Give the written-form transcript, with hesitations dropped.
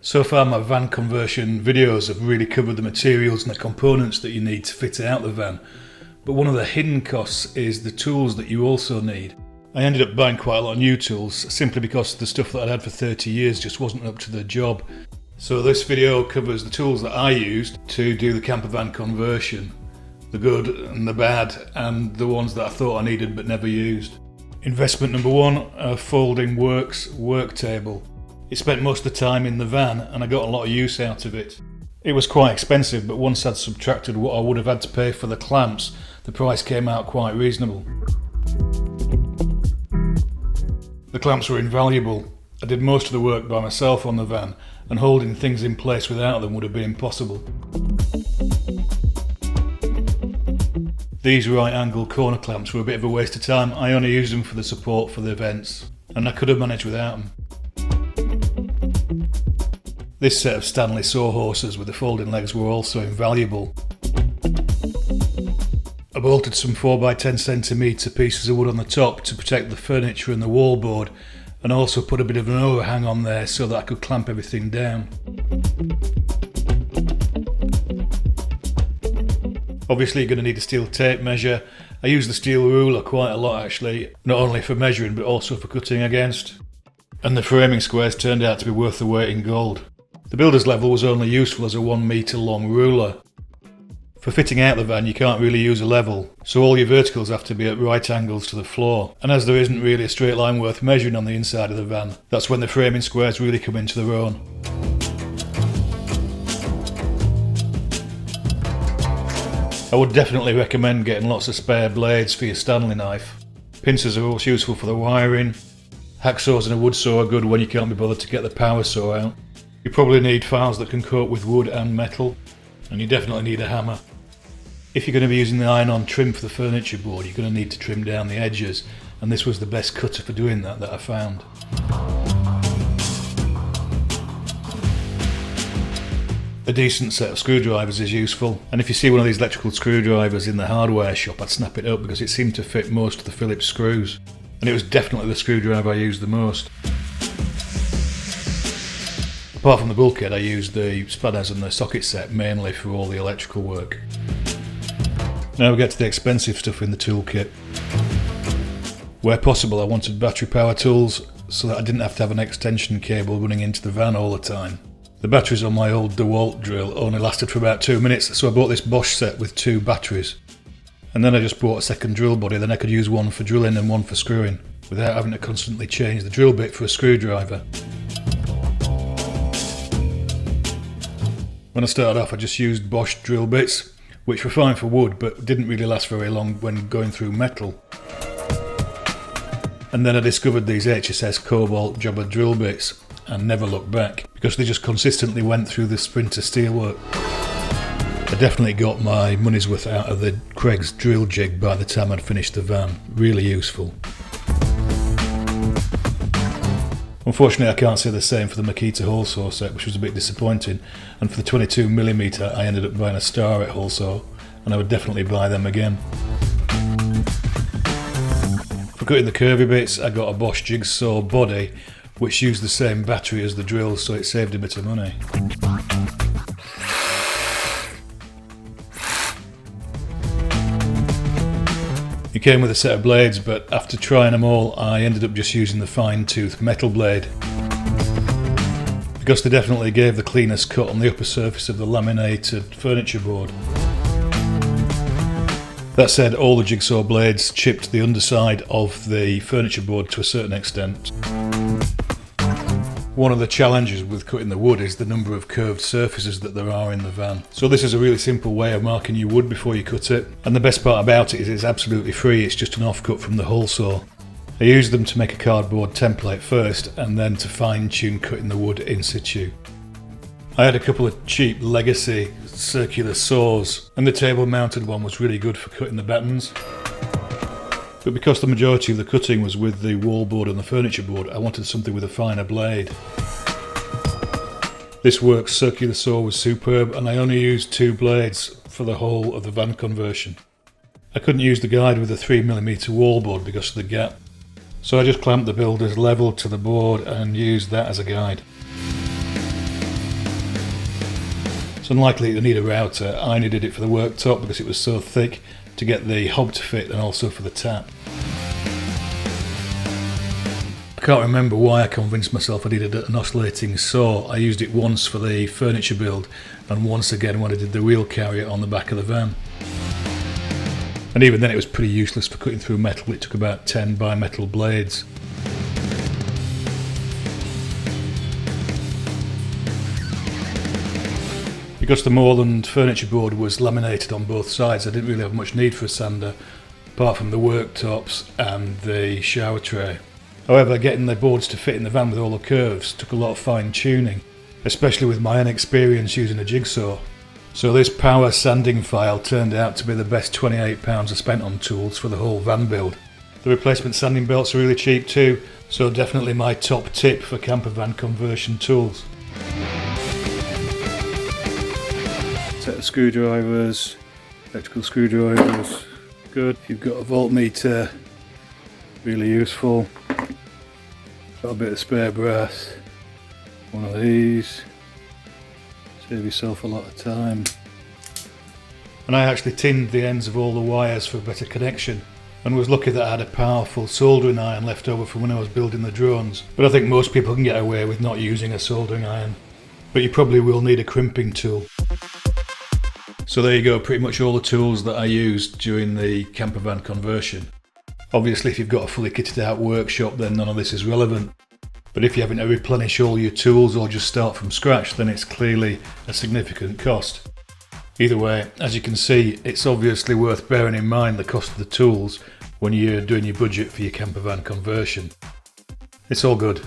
So far my van conversion videos have really covered the materials and the components that you need to fit out the van, but one of the hidden costs is the tools that you also need. I ended up buying quite a lot of new tools simply because the stuff that I'd had for 30 years just wasn't up to the job. So this video covers the tools that I used to do the camper van conversion, the good and the bad, and the ones that I thought I needed but never used. Investment number one, a folding works work table. It spent most of the time in the van and I got a lot of use out of it. It was quite expensive, but once I'd subtracted what I would have had to pay for the clamps, the price came out quite reasonable. The clamps were invaluable. I did most of the work by myself on the van, and holding things in place without them would have been impossible. These right angle corner clamps were a bit of a waste of time. I only used them for the support for the vents, and I could have managed without them. This set of Stanley sawhorses with the folding legs were also invaluable. I bolted some 4x10cm pieces of wood on the top to protect the furniture and the wallboard, and also put a bit of an overhang on there so that I could clamp everything down. Obviously you're going to need a steel tape measure. I use the steel ruler quite a lot actually, not only for measuring but also for cutting against. And the framing squares turned out to be worth the weight in gold. The builder's level was only useful as a 1 metre long ruler. For fitting out the van you can't really use a level, so all your verticals have to be at right angles to the floor, and as there isn't really a straight line worth measuring on the inside of the van, that's when the framing squares really come into their own. I would definitely recommend getting lots of spare blades for your Stanley knife. Pincers are also useful for the wiring. Hacksaws and a wood saw are good when you can't be bothered to get the power saw out. You probably need files that can cope with wood and metal, and you definitely need a hammer. If you're going to be using the iron-on trim for the furniture board, you're going to need to trim down the edges, and this was the best cutter for doing that I found. A decent set of screwdrivers is useful, and if you see one of these electrical screwdrivers in the hardware shop, I'd snap it up because it seemed to fit most of the Phillips screws, and it was definitely the screwdriver I used the most. Apart from the bulkhead, I used the spanners and the socket set mainly for all the electrical work. Now we get to the expensive stuff in the toolkit. Where possible I wanted battery power tools so that I didn't have to have an extension cable running into the van all the time. The batteries on my old DeWalt drill only lasted for about 2 minutes, so I bought this Bosch set with 2 batteries. And then I just bought a second drill body, then I could use one for drilling and one for screwing, without having to constantly change the drill bit for a screwdriver. When I started off I just used Bosch drill bits, which were fine for wood but didn't really last very long when going through metal. And then I discovered these HSS Cobalt jobber drill bits and never looked back because they just consistently went through the Sprinter steelwork. I definitely got my money's worth out of the Craig's drill jig by the time I'd finished the van. Really useful. Unfortunately I can't say the same for the Makita hole saw set, which was a bit disappointing, and for the 22mm I ended up buying a Starrett hole saw, and I would definitely buy them again. For cutting the curvy bits I got a Bosch jigsaw body which used the same battery as the drill, so it saved a bit of money. It came with a set of blades, but after trying them all I ended up just using the fine tooth metal blade because they definitely gave the cleanest cut on the upper surface of the laminated furniture board. That said, all the jigsaw blades chipped the underside of the furniture board to a certain extent. One of the challenges with cutting the wood is the number of curved surfaces that there are in the van. So this is a really simple way of marking your wood before you cut it. And the best part about it is it's absolutely free, it's just an offcut from the hole saw. I used them to make a cardboard template first and then to fine tune cutting the wood in situ. I had a couple of cheap legacy circular saws and the table mounted one was really good for cutting the battens. But because the majority of the cutting was with the wallboard and the furniture board, I wanted something with a finer blade. This Works circular saw was superb, and I only used 2 blades for the whole of the van conversion. I couldn't use the guide with a 3mm wallboard because of the gap, so I just clamped the builder's level to the board and used that as a guide. It's unlikely you'll need a router. I needed it for the worktop because it was so thick to get the hob to fit, and also for the tap. I can't remember why I convinced myself I needed an oscillating saw. I used it once for the furniture build and once again when I did the wheel carrier on the back of the van. And even then it was pretty useless for cutting through metal. It took about 10 bimetal blades. Because the Moreland furniture board was laminated on both sides, I didn't really have much need for a sander, apart from the worktops and the shower tray. However, getting the boards to fit in the van with all the curves took a lot of fine tuning, especially with my inexperience using a jigsaw. So this power sanding file turned out to be the best £28 I spent on tools for the whole van build. The replacement sanding belts are really cheap too, so definitely my top tip for camper van conversion tools. Set of screwdrivers, electrical screwdrivers, good. If you've got a voltmeter, really useful. Got a bit of spare brass, one of these, save yourself a lot of time. And I actually tinned the ends of all the wires for better connection, and was lucky that I had a powerful soldering iron left over from when I was building the drones. But I think most people can get away with not using a soldering iron, but you probably will need a crimping tool. So there you go, pretty much all the tools that I used during the camper van conversion. Obviously if you've got a fully kitted out workshop then none of this is relevant, but if you're having to replenish all your tools or just start from scratch then it's clearly a significant cost. Either way, as you can see, it's obviously worth bearing in mind the cost of the tools when you're doing your budget for your camper van conversion. It's all good.